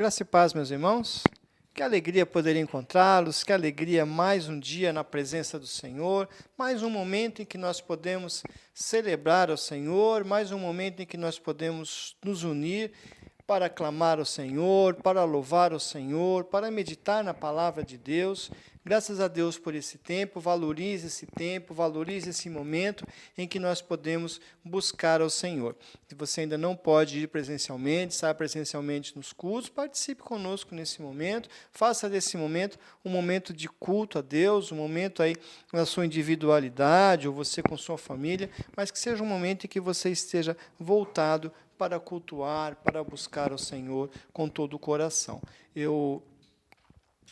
Graça e paz, meus irmãos. Que alegria poder encontrá-los, que alegria mais um dia na presença do Senhor, mais um momento em que nós podemos celebrar ao Senhor, mais um momento em que nós podemos nos unir para aclamar ao Senhor, para louvar ao Senhor, para meditar na palavra de Deus. Graças a Deus por esse tempo, valorize esse momento em que nós podemos buscar ao Senhor. Se você ainda não pode ir presencialmente, saia presencialmente nos cultos, participe conosco nesse momento, faça desse momento um momento de culto a Deus, um momento aí na sua individualidade, ou você com sua família, mas que seja um momento em que você esteja voltado para cultuar, para buscar ao Senhor com todo o coração. Eu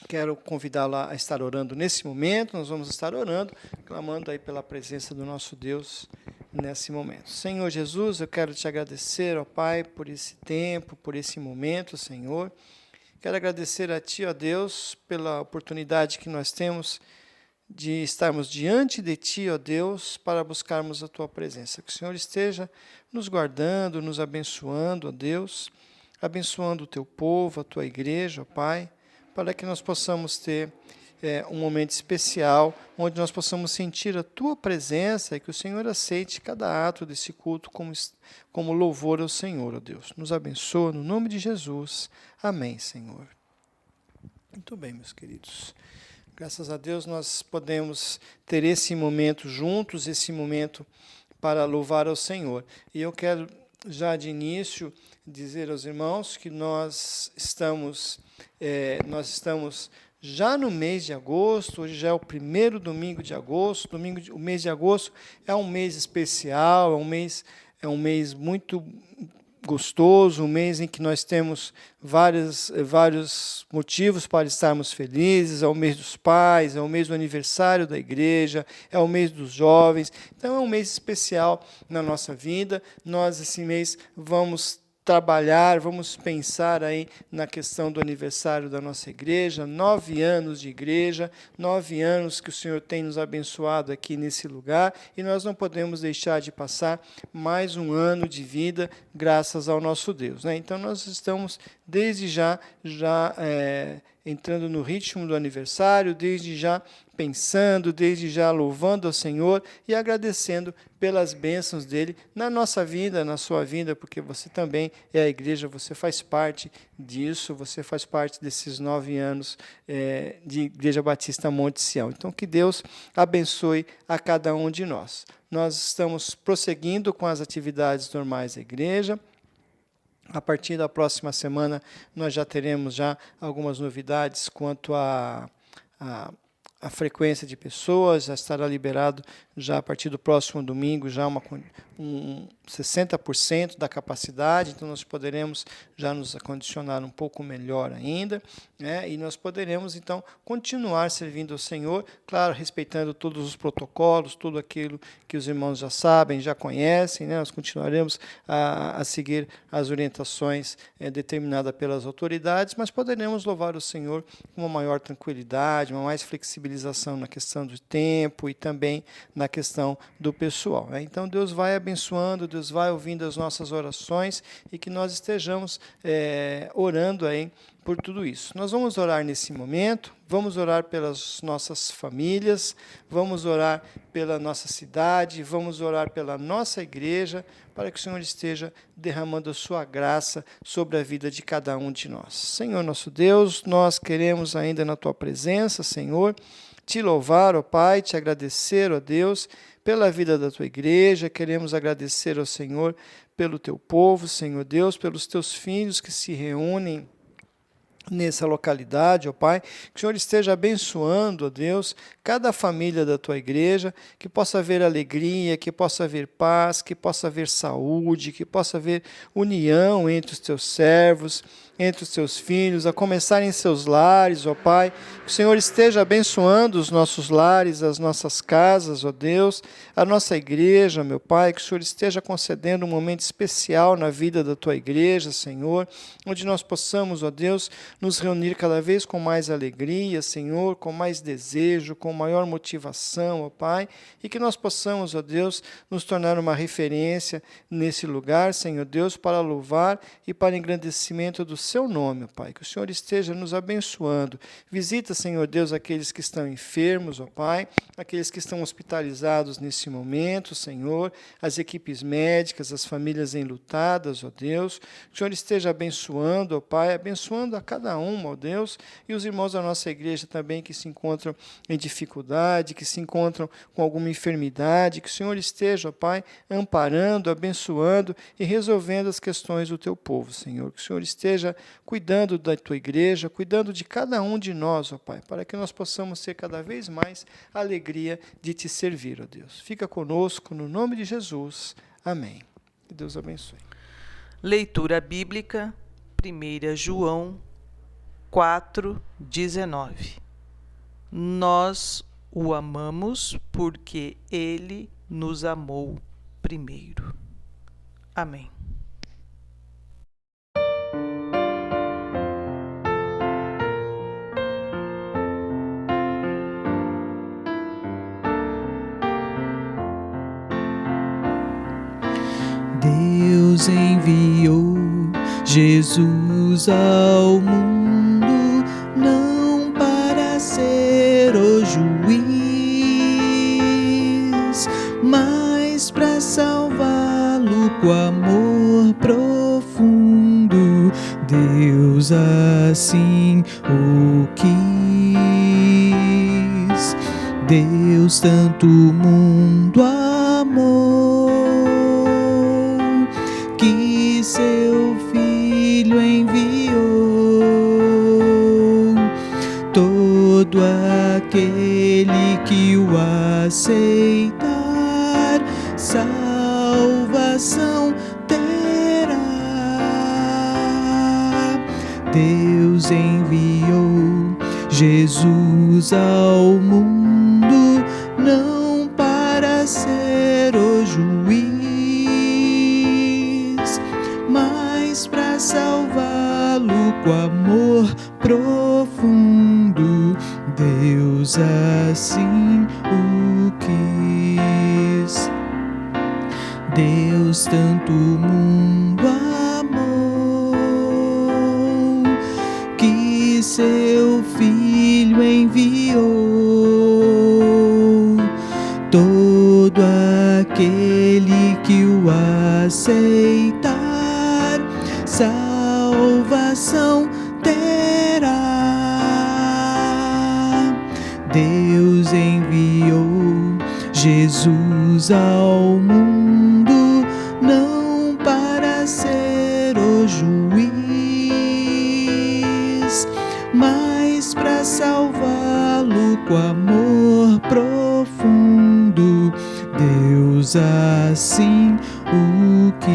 quero convidá-la a estar orando nesse momento, nós vamos estar orando, clamando aí pela presença do nosso Deus nesse momento. Senhor Jesus, eu quero te agradecer, ó Pai, por esse tempo, por esse momento, Senhor. Quero agradecer a Ti, ó Deus, pela oportunidade que nós temos de estarmos diante de Ti, ó Deus, para buscarmos a Tua presença. Que o Senhor esteja nos guardando, nos abençoando, ó Deus, abençoando o Teu povo, a Tua igreja, ó Pai, para que nós possamos ter um momento especial, onde nós possamos sentir a Tua presença e que o Senhor aceite cada ato desse culto como louvor ao Senhor, ó Deus. Nos abençoa, no nome de Jesus. Amém, Senhor. Muito bem, meus queridos. Graças a Deus nós podemos ter esse momento juntos, esse momento para louvar ao Senhor. E eu quero já de início dizer aos irmãos que nós estamos já no mês de agosto. Hoje já é o primeiro domingo de agosto. O mês de agosto é um mês especial, é um mês muito gostoso, um mês em que nós temos vários motivos para estarmos felizes. É o mês dos pais, é o mês do aniversário da igreja, é o mês dos jovens. Então é um mês especial na nossa vida. Nós esse mês vamos trabalhar, vamos pensar aí na questão do aniversário da nossa igreja, 9 anos de igreja, 9 anos que o Senhor tem nos abençoado aqui nesse lugar, e nós não podemos deixar de passar mais um ano de vida graças ao nosso Deus, né? Então nós estamos desde já entrando no ritmo do aniversário, desde já pensando, desde já louvando ao Senhor e agradecendo pelas bênçãos dele na nossa vida, na sua vida, porque você também é a igreja, você faz parte disso, você faz parte desses 9 anos de Igreja Batista Monte Sião. Então, que Deus abençoe a cada um de nós. Nós estamos prosseguindo com as atividades normais da igreja. A partir da próxima semana, nós já teremos algumas novidades quanto à frequência de pessoas. Já estará liberado, já a partir do próximo domingo, já 60% da capacidade, então nós poderemos já nos acondicionar um pouco melhor ainda, né? E nós poderemos, então, continuar servindo ao Senhor, claro, respeitando todos os protocolos, tudo aquilo que os irmãos já sabem, já conhecem, né? Nós continuaremos a seguir as orientações determinadas pelas autoridades, mas poderemos louvar o Senhor com uma maior tranquilidade, uma mais flexibilização na questão do tempo e também na questão do pessoal, né? Então, Deus vai abençoando, Deus vai ouvindo as nossas orações e que nós estejamos orando aí por tudo isso. Nós vamos orar nesse momento, vamos orar pelas nossas famílias, vamos orar pela nossa cidade, vamos orar pela nossa igreja, para que o Senhor esteja derramando a sua graça sobre a vida de cada um de nós. Senhor nosso Deus, nós queremos ainda na Tua presença, Senhor, te louvar, ó Pai, te agradecer, ó Deus, pela vida da Tua igreja. Queremos agradecer ao Senhor pelo Teu povo, Senhor Deus, pelos Teus filhos que se reúnem nessa localidade, ó Pai, que o Senhor esteja abençoando, ó Deus, cada família da Tua igreja, que possa haver alegria, que possa haver paz, que possa haver saúde, que possa haver união entre os Teus servos, entre os Teus filhos, a começar em seus lares, ó Pai, que o Senhor esteja abençoando os nossos lares, as nossas casas, ó Deus, a nossa igreja, meu Pai, que o Senhor esteja concedendo um momento especial na vida da Tua igreja, Senhor, onde nós possamos, ó Deus, nos reunir cada vez com mais alegria, Senhor, com mais desejo, com maior motivação, ó Pai, e que nós possamos, ó Deus, nos tornar uma referência nesse lugar, Senhor Deus, para louvar e para engrandecimento do Seu nome, ó Pai. Que o Senhor esteja nos abençoando. Visita, Senhor Deus, aqueles que estão enfermos, ó Pai, aqueles que estão hospitalizados nesse momento, Senhor, as equipes médicas, as famílias enlutadas, ó Deus. Que o Senhor esteja abençoando, ó Pai, abençoando a cada um, ó Deus, e os irmãos da nossa igreja também que se encontram em dificuldade, que se encontram com alguma enfermidade, que o Senhor esteja, ó Pai, amparando, abençoando e resolvendo as questões do teu povo, Senhor. Que o Senhor esteja cuidando da tua igreja, cuidando de cada um de nós, ó Pai, para que nós possamos ter cada vez mais a alegria de te servir, ó Deus. Fica conosco, no nome de Jesus. Amém. Que Deus abençoe. Leitura bíblica, 1 João 4:19. Nós o amamos porque ele nos amou primeiro. Amém. Deus enviou Jesus ao mundo, não para ser o juiz, mas para salvá-lo com amor profundo. Deus assim o quis, Deus tanto o mundo amou, que seu Filho enviou. Todo aquele que o aceitar, salvação terá. Deus enviou Jesus ao mundo, não para ser o juiz, mas para salvá-lo com amor profundo. Deus assim o quis. Deus tanto o mundo amou, que seu Filho enviou. Todo aquele que o aceitar, salvação terá. Deus enviou Jesus ao mundo, não para ser o juiz, mas para salvá-lo com amor profundo. Deus assim o quis.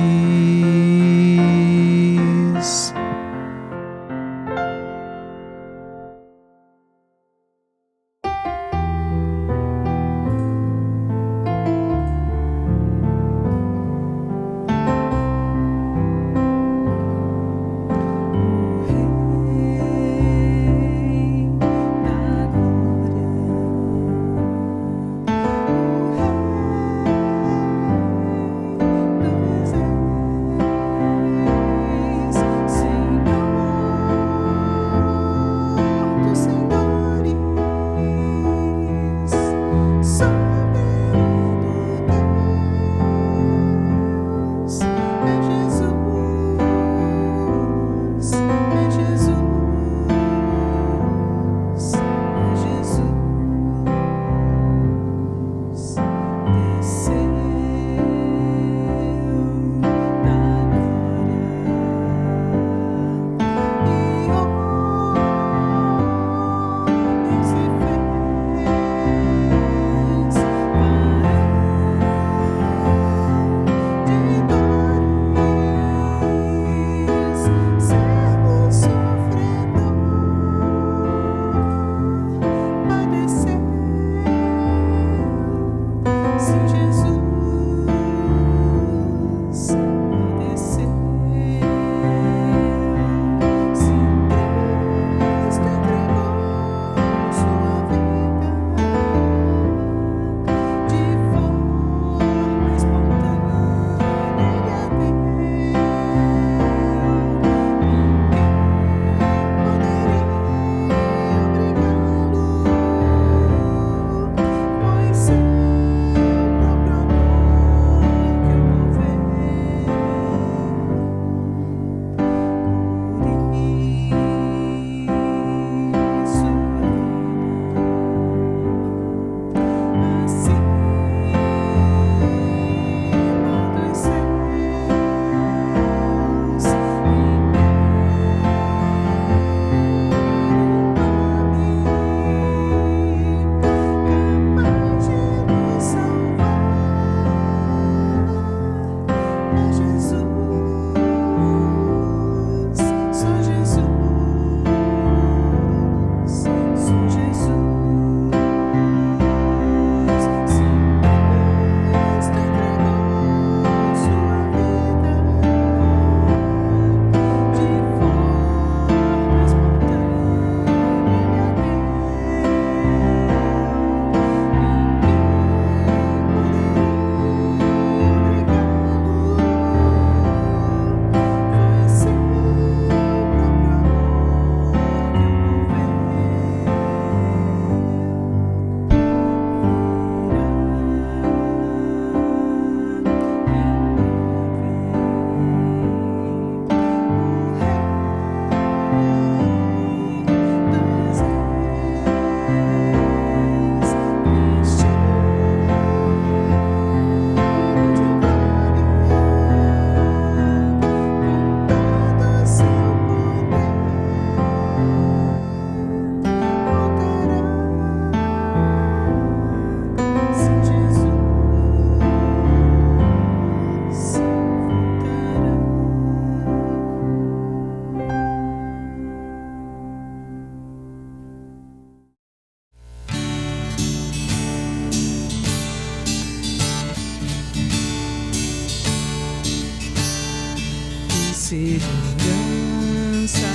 segurança.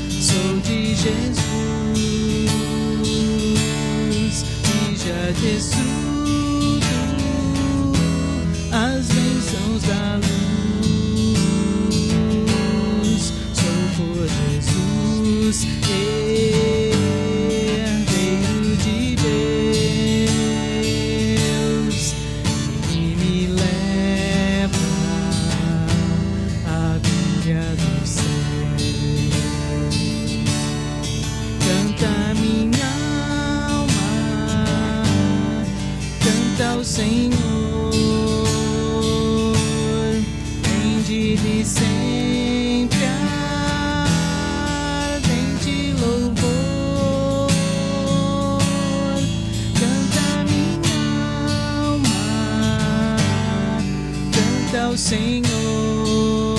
Sou de Jesus e já desfruto as bênçãos da luz. Sou por Jesus herdeiro de Deus, e me leva à glória do céu. Canta minha alma, canta ao Senhor, rende-lhe sempre ardente louvor. Canta minha alma, canta ao Senhor,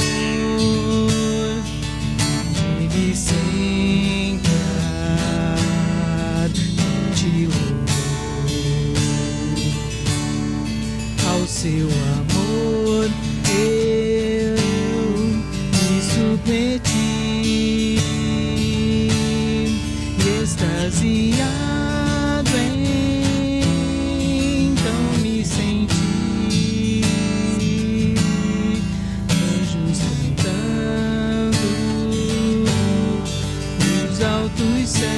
rende-lhe sempre ardente louvor. Ao seu amor eu me submeti, e extasiado então me senti. Anjos cantando nos altos céus,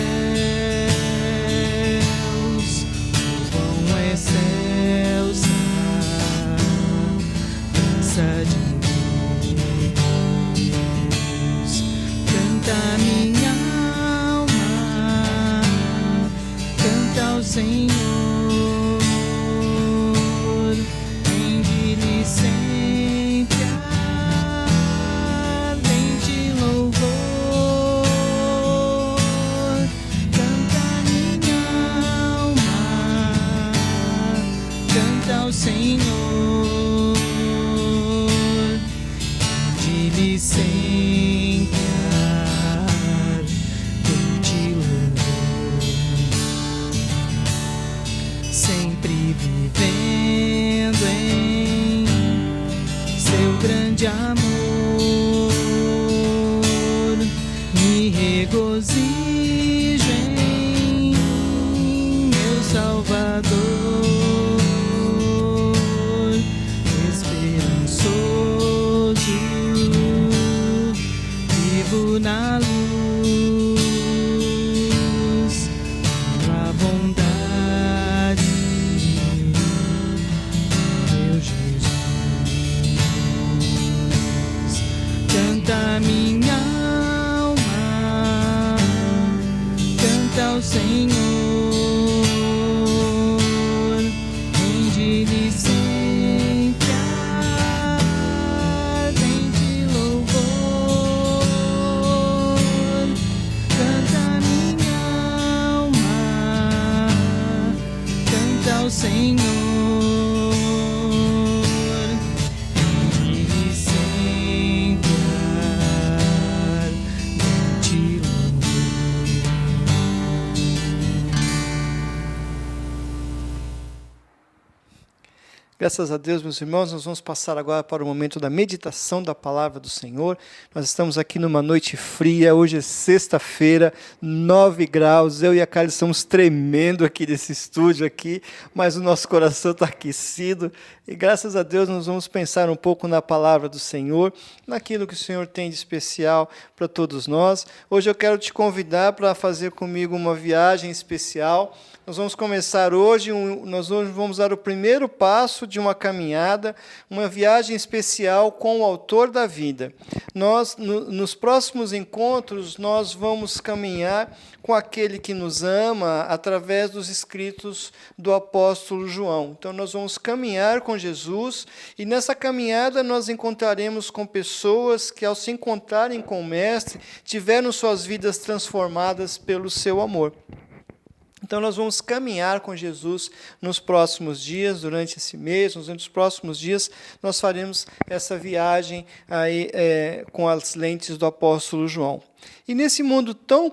louvam excelsa dança de Deus. Canta minha alma, canta ao Senhor, rende-lhe sempre ardente louvor. Canta minha alma, canta ao Senhor, rende-lhe sempre ardente louvor. Sempre vivendo em seu grande amor, me regozijo em meu Salvador, esperançoso vivo na luz, pela bondade meu Jesus. Canta minha alma, canta ao Senhor, rende-lhe sempre ardente louvor. Canta minha alma, canta ao Senhor, rende-lhe sempre ardente louvor. Graças a Deus, meus irmãos, nós vamos passar agora para o momento da meditação da palavra do Senhor. Nós estamos aqui numa noite fria, hoje é sexta-feira, 9 graus, eu e a Carla estamos tremendo aqui nesse estúdio aqui, mas o nosso coração está aquecido, e graças a Deus nós vamos pensar um pouco na palavra do Senhor, naquilo que o Senhor tem de especial para todos nós. Hoje eu quero te convidar para fazer comigo uma viagem especial. Nós vamos começar hoje, nós hoje vamos dar o primeiro passo de uma caminhada, uma viagem especial com o autor da vida. Nos próximos encontros, nós vamos caminhar com aquele que nos ama através dos escritos do apóstolo João. Então, nós vamos caminhar com Jesus e nessa caminhada nós encontraremos com pessoas que, ao se encontrarem com o Mestre, tiveram suas vidas transformadas pelo seu amor. Então, nós vamos caminhar com Jesus nos próximos dias, durante esse mês, nos próximos dias, nós faremos essa viagem aí, com as lentes do apóstolo João. E nesse mundo tão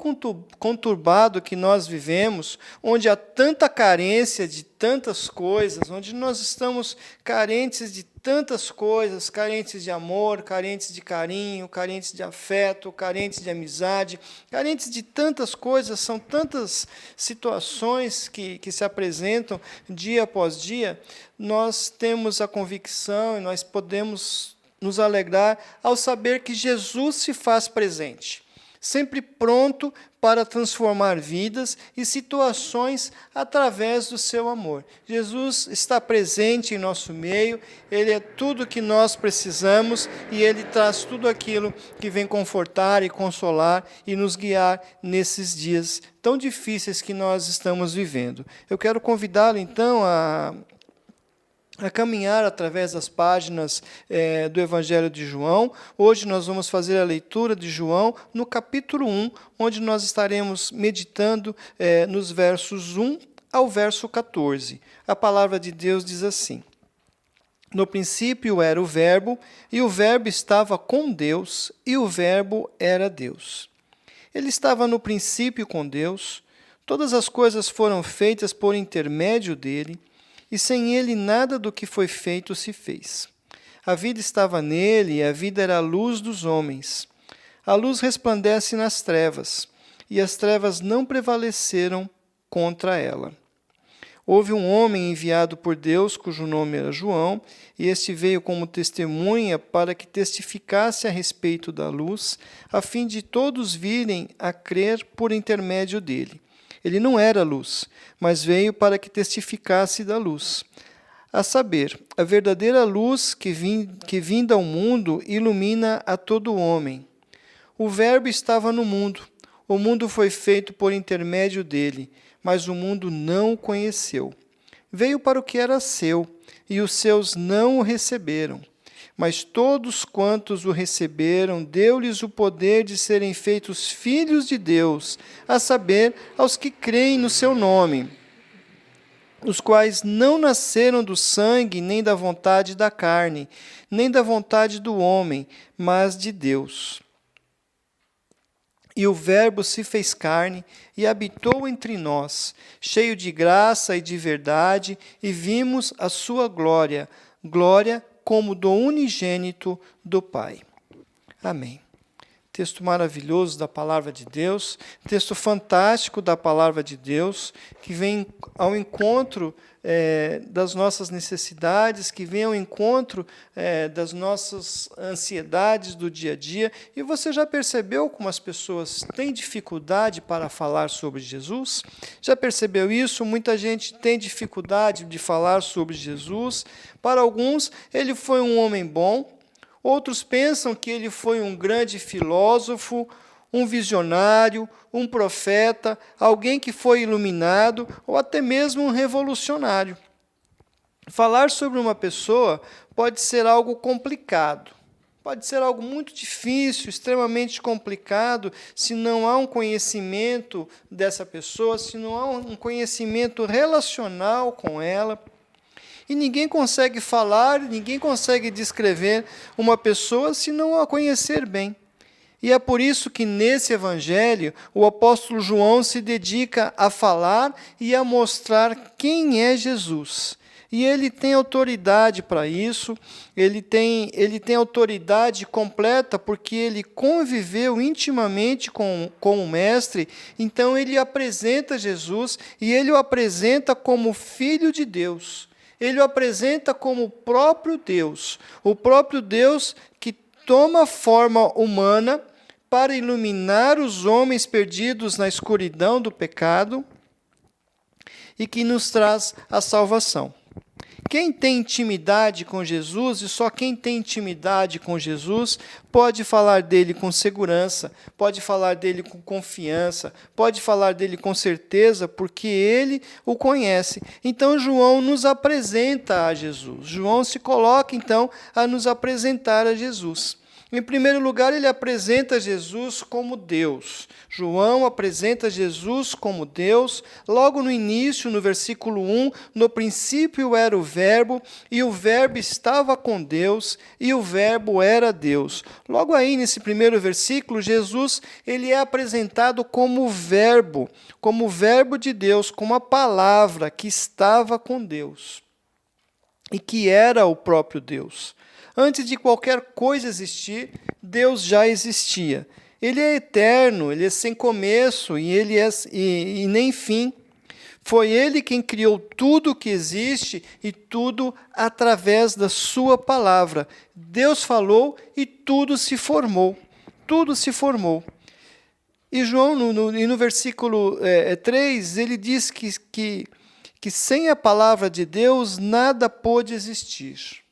conturbado que nós vivemos, onde há tanta carência de tantas coisas, onde nós estamos carentes de tantas coisas, carentes de amor, carentes de carinho, carentes de afeto, carentes de amizade, carentes de tantas coisas, são tantas situações que se apresentam dia após dia, nós temos a convicção e nós podemos nos alegrar ao saber que Jesus se faz presente, sempre pronto para transformar vidas e situações através do seu amor. Jesus está presente em nosso meio, Ele é tudo que nós precisamos e Ele traz tudo aquilo que vem confortar e consolar e nos guiar nesses dias tão difíceis que nós estamos vivendo. Eu quero convidá-lo, então, a caminhar através das páginas do Evangelho de João. Hoje nós vamos fazer a leitura de João no capítulo 1, onde nós estaremos meditando nos versos 1 ao verso 14. A palavra de Deus diz assim: No princípio era o Verbo, e o Verbo estava com Deus, e o Verbo era Deus. Ele estava no princípio com Deus, todas as coisas foram feitas por intermédio dele, e sem ele nada do que foi feito se fez. A vida estava nele, e a vida era a luz dos homens. A luz resplandece nas trevas, e as trevas não prevaleceram contra ela. Houve um homem enviado por Deus, cujo nome era João, e este veio como testemunha para que testificasse a respeito da luz, a fim de todos virem a crer por intermédio dele. Ele não era luz, mas veio para que testificasse da luz. A saber, a verdadeira luz que vinda ao mundo ilumina a todo homem. O Verbo estava no mundo. O mundo foi feito por intermédio dele, mas o mundo não o conheceu. Veio para o que era seu, e os seus não o receberam. Mas todos quantos o receberam, deu-lhes o poder de serem feitos filhos de Deus, a saber, aos que creem no seu nome, os quais não nasceram do sangue, nem da vontade da carne, nem da vontade do homem, mas de Deus. E o Verbo se fez carne e habitou entre nós, cheio de graça e de verdade, e vimos a sua glória, glória como do unigênito do Pai. Amém. Texto maravilhoso da palavra de Deus, texto fantástico da palavra de Deus, que vem ao encontro das nossas necessidades, que vem ao encontro das nossas ansiedades do dia a dia. E você já percebeu como as pessoas têm dificuldade para falar sobre Jesus? Já percebeu isso? Muita gente tem dificuldade de falar sobre Jesus. Para alguns, ele foi um homem bom. Outros pensam que ele foi um grande filósofo, um visionário, um profeta, alguém que foi iluminado ou até mesmo um revolucionário. Falar sobre uma pessoa pode ser algo complicado, pode ser algo muito difícil, extremamente complicado, se não há um conhecimento dessa pessoa, se não há um conhecimento relacional com ela. E ninguém consegue falar, ninguém consegue descrever uma pessoa se não a conhecer bem. E é por isso que nesse evangelho o apóstolo João se dedica a falar e a mostrar quem é Jesus. E ele tem autoridade para isso, ele tem autoridade completa porque ele conviveu intimamente com o Mestre, então ele apresenta Jesus e ele o apresenta como Filho de Deus. Ele o apresenta como o próprio Deus que toma forma humana para iluminar os homens perdidos na escuridão do pecado e que nos traz a salvação. Quem tem intimidade com Jesus, e só quem tem intimidade com Jesus, pode falar dele com segurança, pode falar dele com confiança, pode falar dele com certeza, porque ele o conhece. Então, João nos apresenta a Jesus. João se coloca, então, a nos apresentar a Jesus. Em primeiro lugar, ele apresenta Jesus como Deus. João apresenta Jesus como Deus. Logo no início, no versículo 1, no princípio era o Verbo, e o Verbo estava com Deus, e o Verbo era Deus. Logo aí, nesse primeiro versículo, Jesus ele é apresentado como Verbo de Deus, como a palavra que estava com Deus. e que era o próprio Deus. Antes de qualquer coisa existir, Deus já existia. Ele é eterno, ele é sem começo e nem fim. Foi ele quem criou tudo o que existe e tudo através da sua palavra. Deus falou e tudo se formou. Tudo se formou. E João, no versículo 3, ele diz que sem a palavra de Deus nada pôde existir.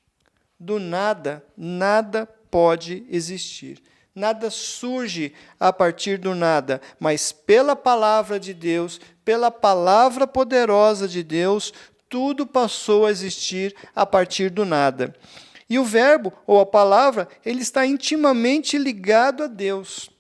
Do nada, nada pode existir. Nada surge a partir do nada, mas pela palavra de Deus, pela palavra poderosa de Deus, tudo passou a existir a partir do nada. E o verbo, ou a palavra, ele está intimamente ligado a Deus.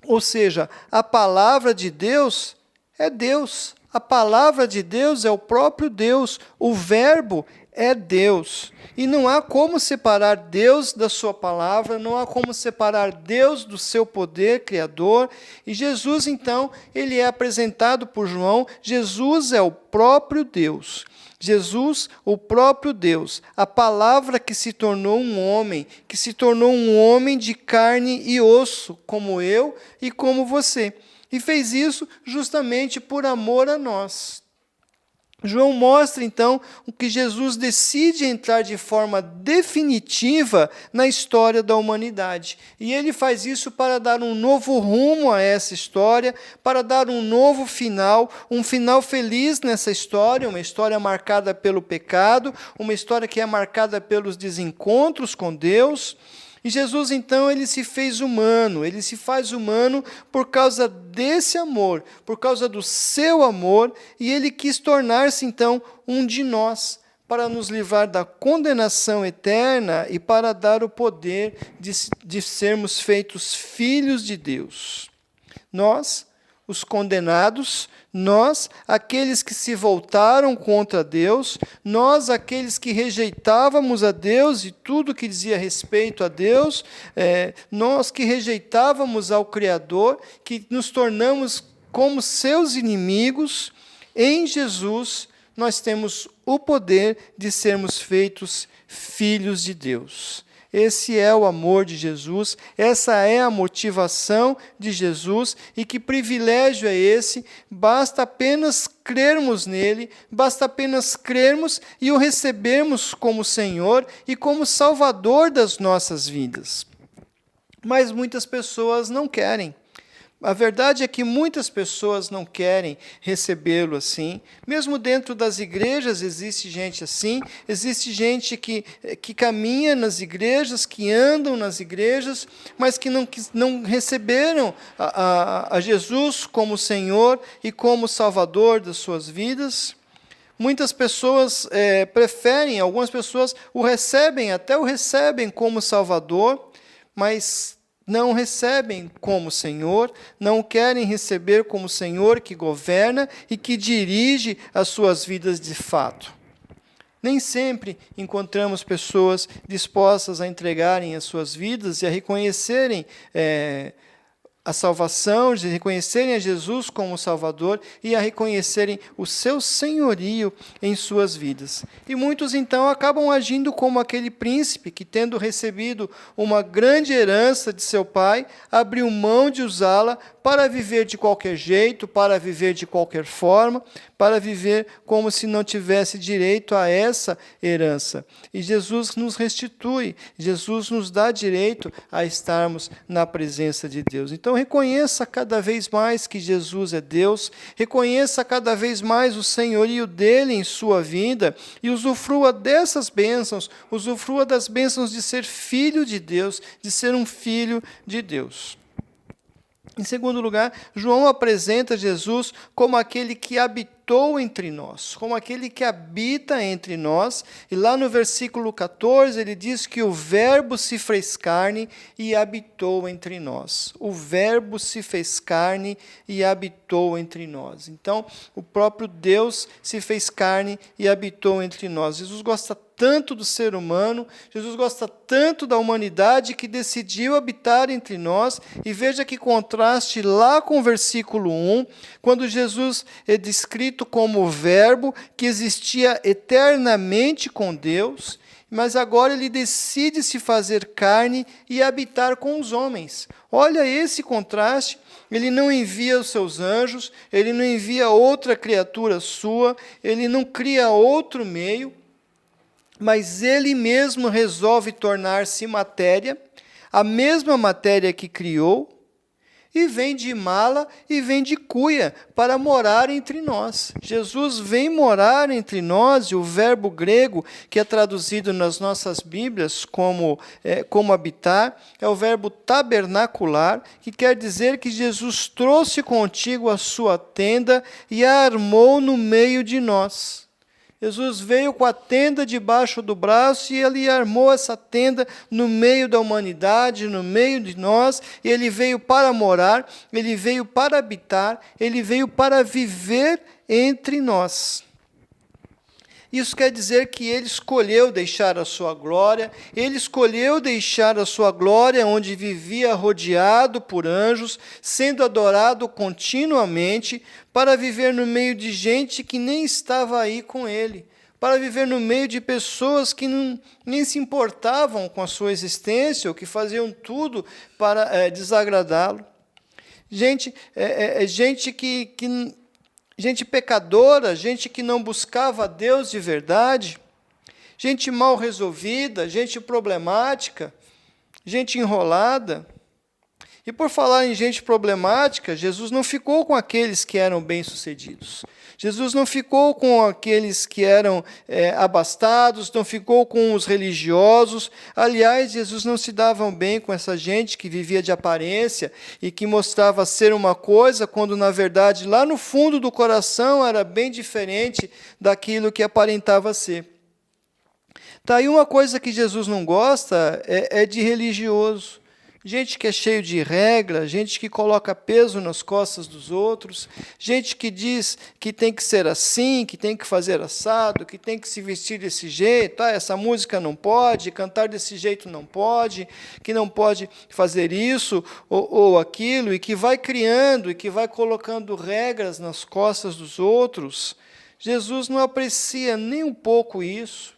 Ou seja, a palavra de Deus é Deus. A palavra de Deus é o próprio Deus. O verbo é Deus. E não há como separar Deus da sua palavra, não há como separar Deus do seu poder criador. E Jesus, então, ele é apresentado por João. Jesus é o próprio Deus. Jesus, o próprio Deus, a palavra que se tornou um homem de carne e osso, como eu e como você. E fez isso justamente por amor a nós. João mostra, então, o que Jesus decide entrar de forma definitiva na história da humanidade. E ele faz isso para dar um novo rumo a essa história, para dar um novo final, um final feliz nessa história, uma história marcada pelo pecado, uma história que é marcada pelos desencontros com Deus. E Jesus, então, ele se fez humano, ele se faz humano por causa desse amor, por causa do seu amor, e ele quis tornar-se, então, um de nós, para nos livrar da condenação eterna e para dar o poder de sermos feitos filhos de Deus. Nós, os condenados, nós, aqueles que se voltaram contra Deus, nós, aqueles que rejeitávamos a Deus e tudo que dizia respeito a Deus, nós que rejeitávamos ao Criador, que nos tornamos como seus inimigos, em Jesus nós temos o poder de sermos feitos filhos de Deus. Esse é o amor de Jesus, essa é a motivação de Jesus, e que privilégio é esse? Basta apenas crermos nele, basta apenas crermos e o recebermos como Senhor e como Salvador das nossas vidas. Mas muitas pessoas não querem. A verdade é que muitas pessoas não querem recebê-lo assim. Mesmo dentro das igrejas existe gente assim. Existe gente que caminha nas igrejas, que andam nas igrejas, mas que não receberam a Jesus como Senhor e como Salvador das suas vidas. Muitas pessoas preferem, algumas pessoas até o recebem como Salvador, mas não recebem como Senhor, não querem receber como Senhor que governa e que dirige as suas vidas de fato. Nem sempre encontramos pessoas dispostas a entregarem as suas vidas e a reconhecerem a salvação, de reconhecerem a Jesus como Salvador e a reconhecerem o seu senhorio em suas vidas. E muitos, então, acabam agindo como aquele príncipe que, tendo recebido uma grande herança de seu pai, abriu mão de usá-la para viver de qualquer jeito, para viver de qualquer forma, para viver como se não tivesse direito a essa herança. E Jesus nos restitui, Jesus nos dá direito a estarmos na presença de Deus. Então reconheça cada vez mais que Jesus é Deus, reconheça cada vez mais o senhorio dele em sua vida e usufrua dessas bênçãos, usufrua das bênçãos de ser filho de Deus, de ser um filho de Deus. Em segundo lugar, João apresenta Jesus como aquele que habitou entre nós, como aquele que habita entre nós. E lá no versículo 14, ele diz que o Verbo se fez carne e habitou entre nós. O Verbo se fez carne e habitou entre nós. Então, o próprio Deus se fez carne e habitou entre nós. Jesus gosta tanto do ser humano, Jesus gosta tanto da humanidade que decidiu habitar entre nós. E veja que contraste lá com o versículo 1, quando Jesus é descrito como o Verbo que existia eternamente com Deus, mas agora ele decide se fazer carne e habitar com os homens. Olha esse contraste. Ele não envia os seus anjos, ele não envia outra criatura sua, ele não cria outro meio, mas ele mesmo resolve tornar-se matéria, a mesma matéria que criou, e vem de mala e vem de cuia para morar entre nós. Jesus vem morar entre nós, e o verbo grego, que é traduzido nas nossas Bíblias como habitar, é o verbo tabernacular, que quer dizer que Jesus trouxe contigo a sua tenda e a armou no meio de nós. Jesus veio com a tenda debaixo do braço e ele armou essa tenda no meio da humanidade, no meio de nós. E ele veio para morar, ele veio para habitar, ele veio para viver entre nós. Isso quer dizer que ele escolheu deixar a sua glória, ele escolheu deixar a sua glória onde vivia rodeado por anjos, sendo adorado continuamente, para viver no meio de gente que nem estava aí com ele, para viver no meio de pessoas que nem se importavam com a sua existência, ou que faziam tudo para desagradá-lo. Gente pecadora, gente que não buscava a Deus de verdade, gente mal resolvida, gente problemática, gente enrolada. E por falar em gente problemática, Jesus não ficou com aqueles que eram bem-sucedidos. Jesus não ficou com aqueles que eram abastados, não ficou com os religiosos. Aliás, Jesus não se dava bem com essa gente que vivia de aparência e que mostrava ser uma coisa, quando, na verdade, lá no fundo do coração era bem diferente daquilo que aparentava ser. Tá aí uma coisa que Jesus não gosta, é de religioso. Gente que é cheio de regra, gente que coloca peso nas costas dos outros, gente que diz que tem que ser assim, que tem que fazer assado, que tem que se vestir desse jeito, essa música não pode, cantar desse jeito não pode, que não pode fazer isso ou aquilo, e que vai criando e que vai colocando regras nas costas dos outros. Jesus não aprecia nem um pouco isso,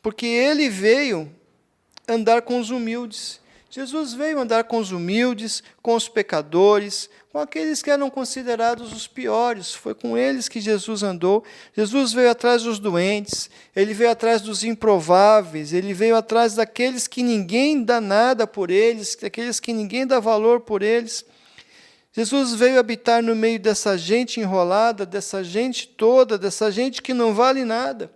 porque ele veio andar com os humildes. Jesus veio andar com os humildes, com os pecadores, com aqueles que eram considerados os piores. Foi com eles que Jesus andou. Jesus veio atrás dos doentes, ele veio atrás dos improváveis, ele veio atrás daqueles que ninguém dá nada por eles, daqueles que ninguém dá valor por eles. Jesus veio habitar no meio dessa gente enrolada, dessa gente toda, dessa gente que não vale nada.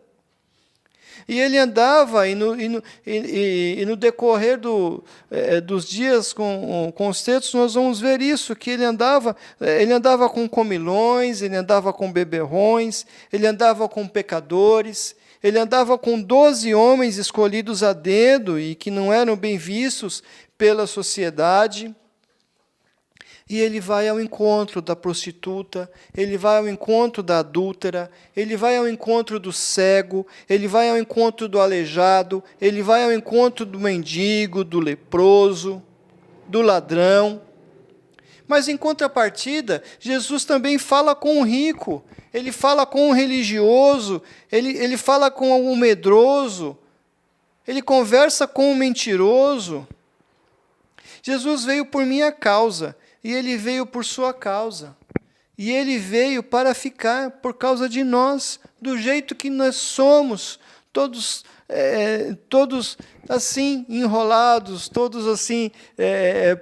E ele andava, e no decorrer dos dias com os textos, nós vamos ver isso, que ele andava com comilões, ele andava com beberrões, ele andava com pecadores, ele andava com 12 homens escolhidos a dedo e que não eram bem vistos pela sociedade. E ele vai ao encontro da prostituta, ele vai ao encontro da adúltera, ele vai ao encontro do cego, ele vai ao encontro do aleijado, ele vai ao encontro do mendigo, do leproso, do ladrão. Mas, em contrapartida, Jesus também fala com o rico, ele fala com o religioso, ele fala com o medroso, ele conversa com o mentiroso. Jesus veio por minha causa, e ele veio por sua causa. E ele veio para ficar por causa de nós, do jeito que nós somos, todos assim enrolados, todos assim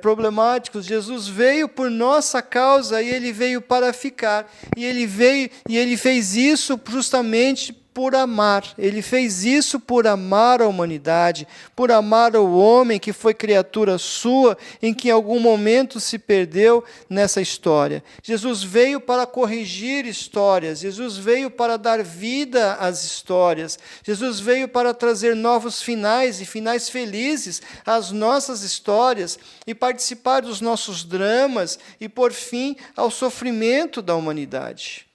problemáticos. Jesus veio por nossa causa e ele veio para ficar. E ele fez isso justamente por amar. Ele fez isso por amar a humanidade, por amar o homem que foi criatura sua, em que em algum momento se perdeu nessa história. Jesus veio para corrigir histórias, Jesus veio para dar vida às histórias, Jesus veio para trazer novos finais e finais felizes às nossas histórias e participar dos nossos dramas e, por fim, ao sofrimento da humanidade.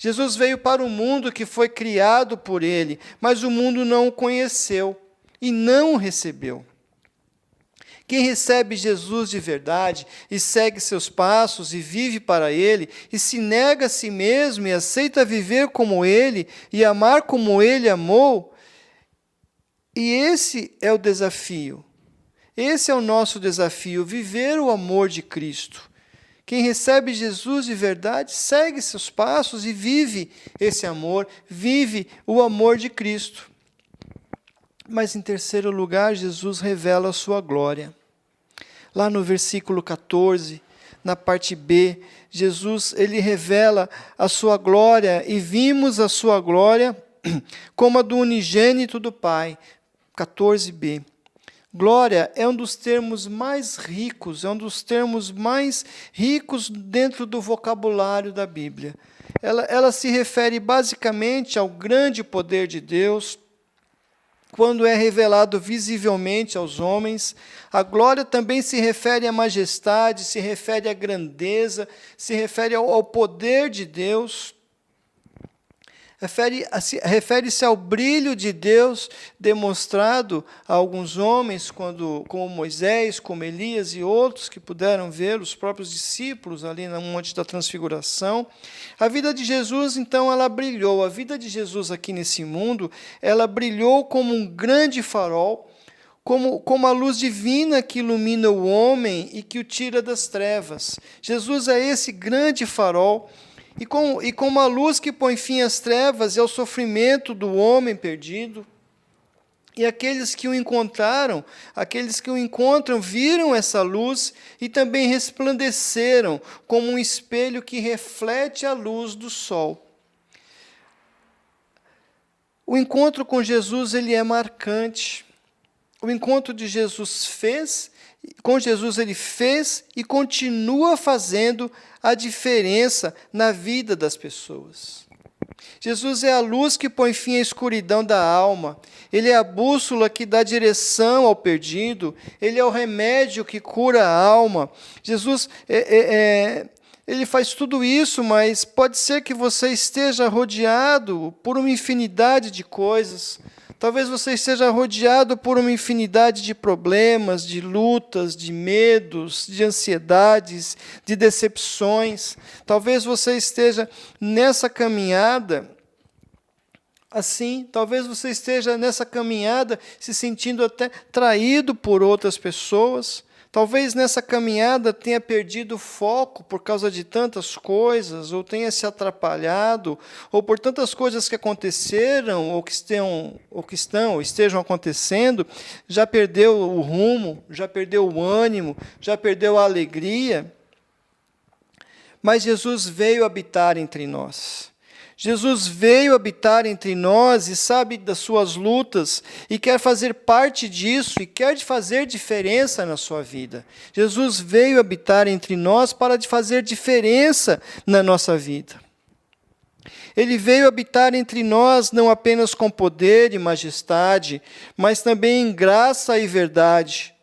Jesus veio para o mundo que foi criado por ele, mas o mundo não o conheceu e não o recebeu. Quem recebe Jesus de verdade e segue seus passos e vive para ele, e se nega a si mesmo e aceita viver como ele e amar como ele amou, e esse é o desafio. Esse é o nosso desafio, viver o amor de Cristo. Quem recebe Jesus de verdade, segue seus passos e vive esse amor, vive o amor de Cristo. Mas, em terceiro lugar, Jesus revela a sua glória. Lá no versículo 14, na parte B, Jesus ele revela a sua glória, e vimos a sua glória como a do unigênito do Pai. 14b. Glória é um dos termos mais ricos, dentro do vocabulário da Bíblia. Ela se refere basicamente ao grande poder de Deus, quando é revelado visivelmente aos homens. A glória também se refere à majestade, se refere à grandeza, se refere ao poder de Deus. Refere-se ao brilho de Deus demonstrado a alguns homens, como Moisés, como Elias e outros que puderam ver, os próprios discípulos ali no Monte da Transfiguração. A vida de Jesus, então, ela brilhou. A vida de Jesus aqui nesse mundo, ela brilhou como um grande farol, como a luz divina que ilumina o homem e que o tira das trevas. Jesus é esse grande farol, e como a luz que põe fim às trevas e ao sofrimento do homem perdido. E aqueles que o encontraram, aqueles que o encontram, viram essa luz e também resplandeceram como um espelho que reflete a luz do sol. O encontro com Jesus, ele é marcante. O encontro de com Jesus ele fez e continua fazendo a diferença na vida das pessoas. Jesus é a luz que põe fim à escuridão da alma. Ele é a bússola que dá direção ao perdido. Ele é o remédio que cura a alma. Jesus ele faz tudo isso, mas pode ser que você esteja rodeado por uma infinidade de coisas. Talvez você esteja rodeado por uma infinidade de problemas, de lutas, de medos, de ansiedades, de decepções. Talvez você esteja nessa caminhada assim, talvez você esteja nessa caminhada se sentindo até traído por outras pessoas. Talvez nessa caminhada tenha perdido o foco por causa de tantas coisas, ou tenha se atrapalhado, ou por tantas coisas que aconteceram, ou estejam acontecendo, já perdeu o rumo, já perdeu o ânimo, já perdeu a alegria. Mas Jesus veio habitar entre nós. Jesus veio habitar entre nós e sabe das suas lutas e quer fazer parte disso e quer fazer diferença na sua vida. Jesus veio habitar entre nós para fazer diferença na nossa vida. Ele veio habitar entre nós não apenas com poder e majestade, mas também em graça e verdade.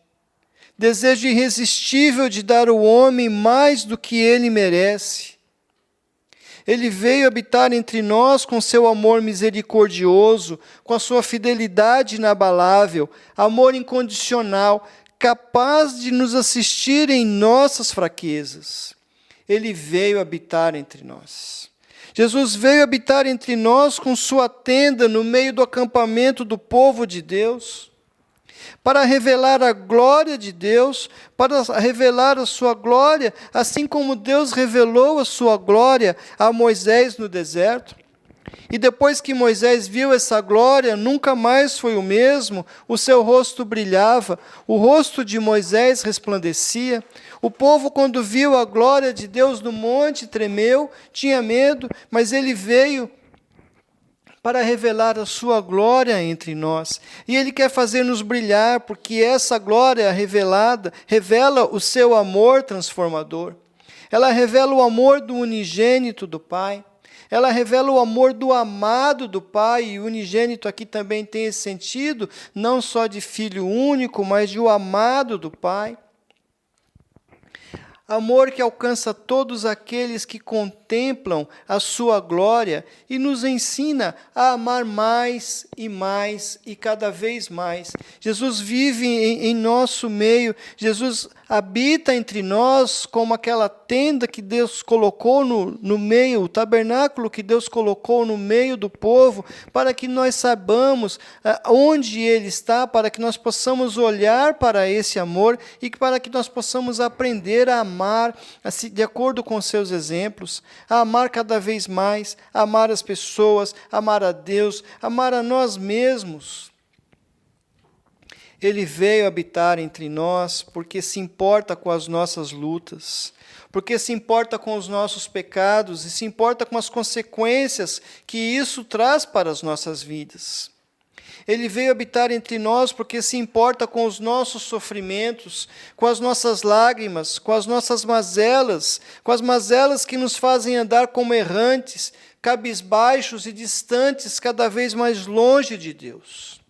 Desejo irresistível de dar ao homem mais do que ele merece. Ele veio habitar entre nós com seu amor misericordioso, com a sua fidelidade inabalável, amor incondicional, capaz de nos assistir em nossas fraquezas. Ele veio habitar entre nós. Jesus veio habitar entre nós com sua tenda no meio do acampamento do povo de Deus, para revelar a glória de Deus, para revelar a sua glória, assim como Deus revelou a sua glória a Moisés no deserto. E depois que Moisés viu essa glória, nunca mais foi o mesmo, o seu rosto brilhava, o rosto de Moisés resplandecia. O povo, quando viu a glória de Deus no monte, tremeu, tinha medo, mas ele veio para revelar a sua glória entre nós. E Ele quer fazer-nos brilhar, porque essa glória revelada revela o seu amor transformador. Ela revela o amor do unigênito do Pai. Ela revela o amor do amado do Pai, e o unigênito aqui também tem esse sentido, não só de filho único, mas de o amado do Pai. amor que alcança todos aqueles que contemplam a sua glória e nos ensina a amar mais e cada vez mais. Jesus vive em nosso meio, Jesus habita entre nós como aquela tenda que Deus colocou no meio, o tabernáculo que Deus colocou no meio do povo, para que nós saibamos onde Ele está, para que nós possamos olhar para esse amor e para que nós possamos aprender a amar de acordo com seus exemplos, a amar cada vez mais, a amar as pessoas, amar a Deus, amar a nós mesmos. Ele veio habitar entre nós porque se importa com as nossas lutas, porque se importa com os nossos pecados e se importa com as consequências que isso traz para as nossas vidas. Ele veio habitar entre nós porque se importa com os nossos sofrimentos, com as nossas lágrimas, com as nossas mazelas, com as mazelas que nos fazem andar como errantes, cabisbaixos e distantes, cada vez mais longe de Deus.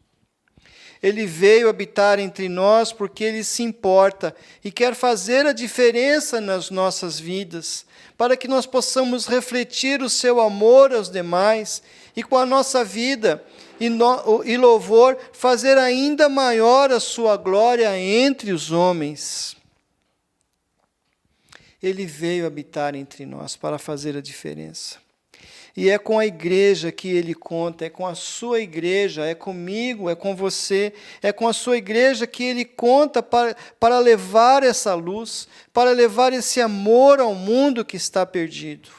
Ele veio habitar entre nós porque Ele se importa e quer fazer a diferença nas nossas vidas, para que nós possamos refletir o seu amor aos demais e com a nossa vida e louvor fazer ainda maior a sua glória entre os homens. Ele veio habitar entre nós para fazer a diferença. E é com a igreja que Ele conta, é com a sua igreja, é comigo, é com você, é com a sua igreja que Ele conta para levar essa luz, para levar esse amor ao mundo que está perdido.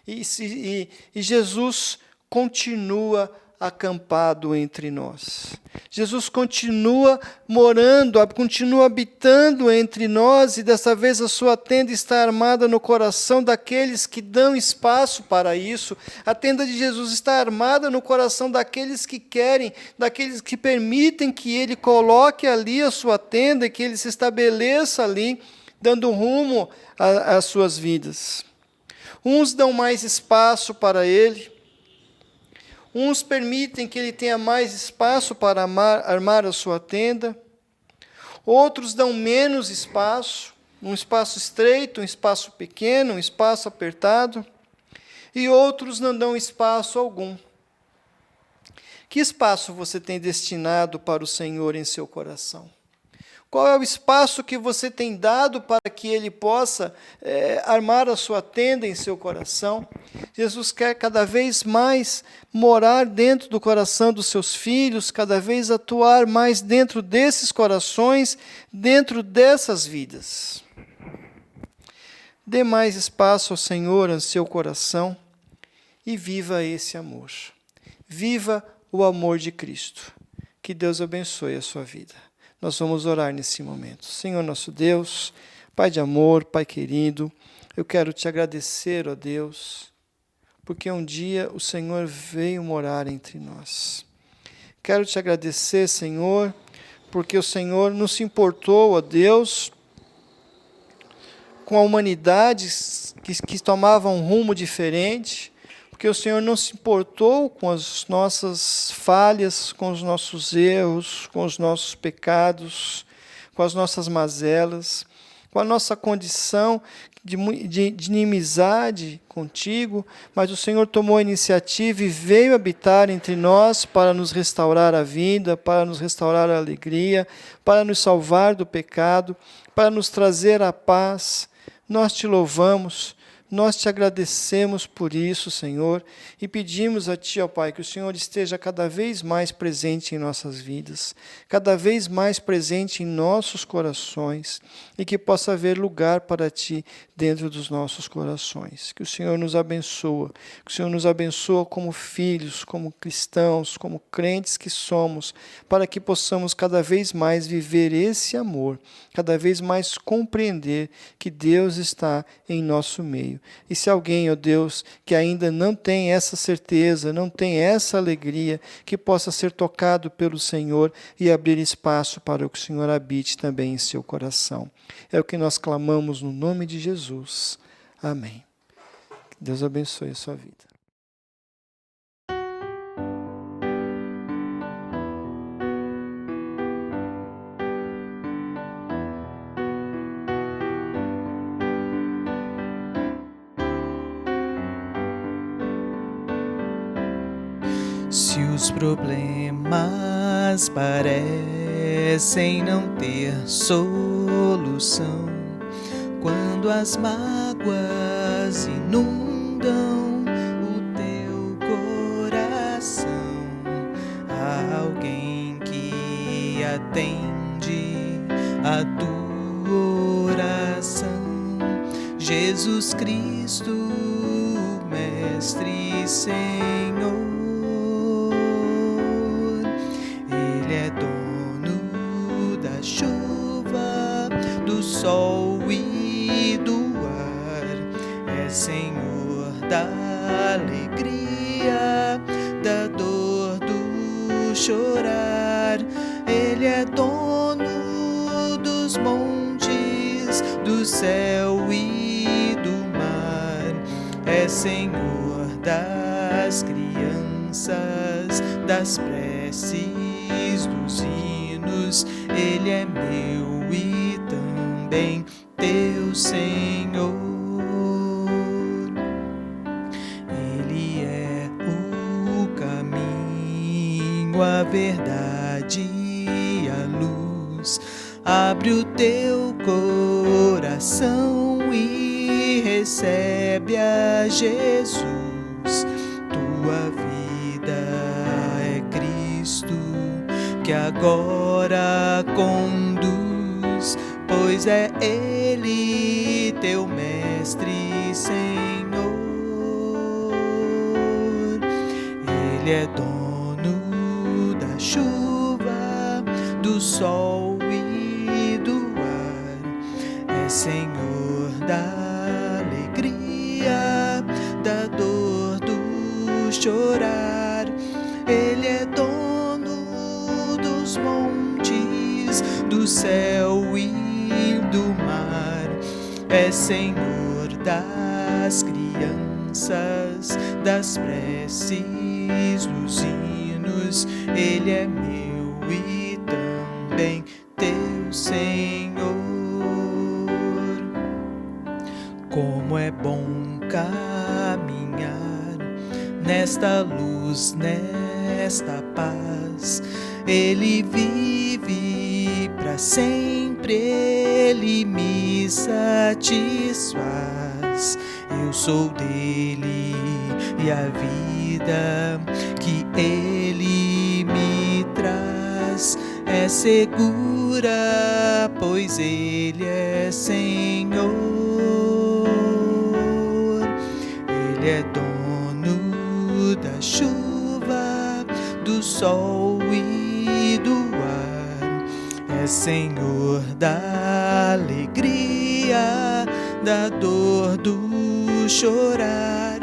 E Jesus continua acampado entre nós. Jesus continua morando, continua habitando entre nós, e dessa vez a sua tenda está armada no coração daqueles que dão espaço para isso. A tenda de Jesus está armada no coração daqueles que querem, daqueles que permitem que Ele coloque ali a sua tenda e que Ele se estabeleça ali, dando rumo às suas vidas. Uns dão mais espaço para Ele, uns permitem que Ele tenha mais espaço para armar a sua tenda. Outros dão menos espaço, um espaço estreito, um espaço pequeno, um espaço apertado. E outros não dão espaço algum. Que espaço você tem destinado para o Senhor em seu coração? Qual é o espaço que você tem dado para que Ele possa armar a sua tenda em seu coração? Jesus quer cada vez mais morar dentro do coração dos seus filhos, cada vez atuar mais dentro desses corações, dentro dessas vidas. Dê mais espaço ao Senhor em seu coração e viva esse amor. Viva o amor de Cristo. Que Deus abençoe a sua vida. Nós vamos orar nesse momento. Senhor nosso Deus, Pai de amor, Pai querido, eu quero te agradecer, ó Deus, porque um dia o Senhor veio morar entre nós. Quero te agradecer, Senhor, porque o Senhor não se importou, ó Deus, com a humanidade que tomava um rumo diferente, porque o Senhor não se importou com as nossas falhas, com os nossos erros, com os nossos pecados, com as nossas mazelas, com a nossa condição de inimizade contigo, mas o Senhor tomou a iniciativa e veio habitar entre nós para nos restaurar a vida, para nos restaurar a alegria, para nos salvar do pecado, para nos trazer a paz. Nós te louvamos. Nós te agradecemos por isso, Senhor, e pedimos a Ti, ó Pai, que o Senhor esteja cada vez mais presente em nossas vidas, cada vez mais presente em nossos corações, e que possa haver lugar para Ti dentro dos nossos corações. Que o Senhor nos abençoe, que o Senhor nos abençoe como filhos, como cristãos, como crentes que somos, para que possamos cada vez mais viver esse amor, cada vez mais compreender que Deus está em nosso meio. E se alguém, ó Deus, que ainda não tem essa certeza, não tem essa alegria, que possa ser tocado pelo Senhor e abrir espaço para que o Senhor habite também em seu coração. É o que nós clamamos no nome de Jesus. Amém. Que Deus abençoe a sua vida. Se os problemas parecem não ter solução, quando as mágoas inundam o teu coração, há alguém que atende a tua oração. Jesus Cristo, Mestre e Senhor, Ele é dono da chuva, do sol e do ar, é Senhor da alegria, da dor, do chorar. Ele é dono dos montes, do céu e do mar, é Senhor das crianças, das preces, dos hinos. Ele é meu e também teu Senhor. Ele é o caminho, a verdade e a luz. Abre o teu coração e recebe a Jesus. Tua vida é Cristo que agora conduz, pois é Ele teu Mestre e Senhor. Ele é dono da chuva, do sol e do ar, é Senhor da alegria, da dor, do chorar. Ele é dono dos montes, do céu e do mar, é Senhor das crianças, das preces, dos hinos. Ele é meu e também teu Senhor. Como é bom caminhar nesta luz, nesta paz. Ele vive para sempre, Ele me satisfaz. Eu sou dele e a vida que Ele me traz é segura, pois Ele é Senhor. Ele é dono da chuva, do sol e do ar, é Senhor da alegria, da dor, do chorar.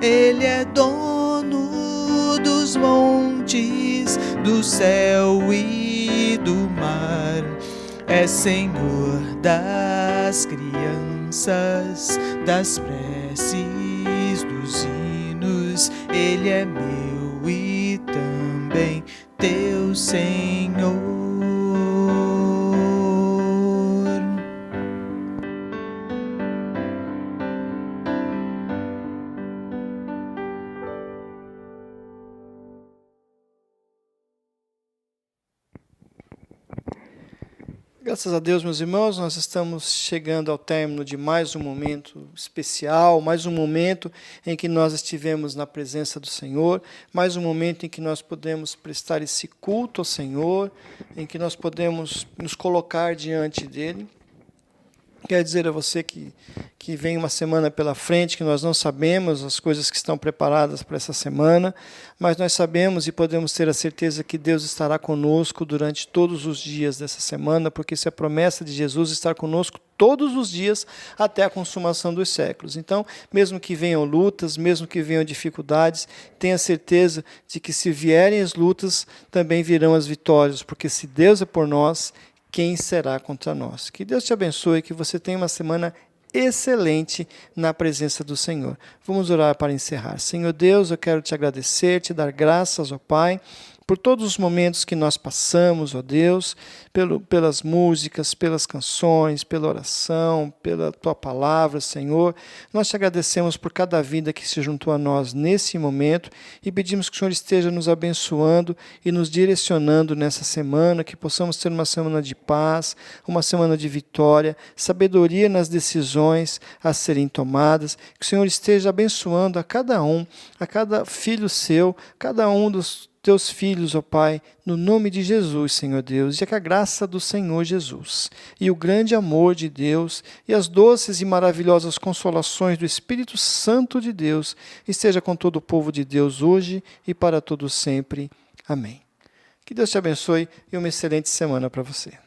Ele é dono dos montes, do céu e do mar, é Senhor das crianças, das preces, dos hinos. Ele é meu e também teu Senhor. Graças a Deus, meus irmãos, nós estamos chegando ao término de mais um momento especial, mais um momento em que nós estivemos na presença do Senhor, mais um momento em que nós podemos prestar esse culto ao Senhor, em que nós podemos nos colocar diante dEle. Quero dizer a você que vem uma semana pela frente, que nós não sabemos as coisas que estão preparadas para essa semana, mas nós sabemos e podemos ter a certeza que Deus estará conosco durante todos os dias dessa semana, porque isso é a promessa de Jesus, estar conosco todos os dias até a consumação dos séculos. Então, mesmo que venham lutas, mesmo que venham dificuldades, tenha certeza de que se vierem as lutas, também virão as vitórias, porque se Deus é por nós, quem será contra nós? Que Deus te abençoe, que você tenha uma semana excelente na presença do Senhor. Vamos orar para encerrar. Senhor Deus, eu quero te agradecer, te dar graças, ó Pai, por todos os momentos que nós passamos, ó Deus, pelas músicas, pelas canções, pela oração, pela Tua palavra, Senhor. Nós te agradecemos por cada vida que se juntou a nós nesse momento e pedimos que o Senhor esteja nos abençoando e nos direcionando nessa semana, que possamos ter uma semana de paz, uma semana de vitória, sabedoria nas decisões a serem tomadas, que o Senhor esteja abençoando a cada filho seu, cada um dos Teus filhos, ó Pai, no nome de Jesus, Senhor Deus, e que a graça do Senhor Jesus, e o grande amor de Deus, e as doces e maravilhosas consolações do Espírito Santo de Deus, esteja com todo o povo de Deus hoje e para todo sempre. Amém. Que Deus te abençoe e uma excelente semana para você.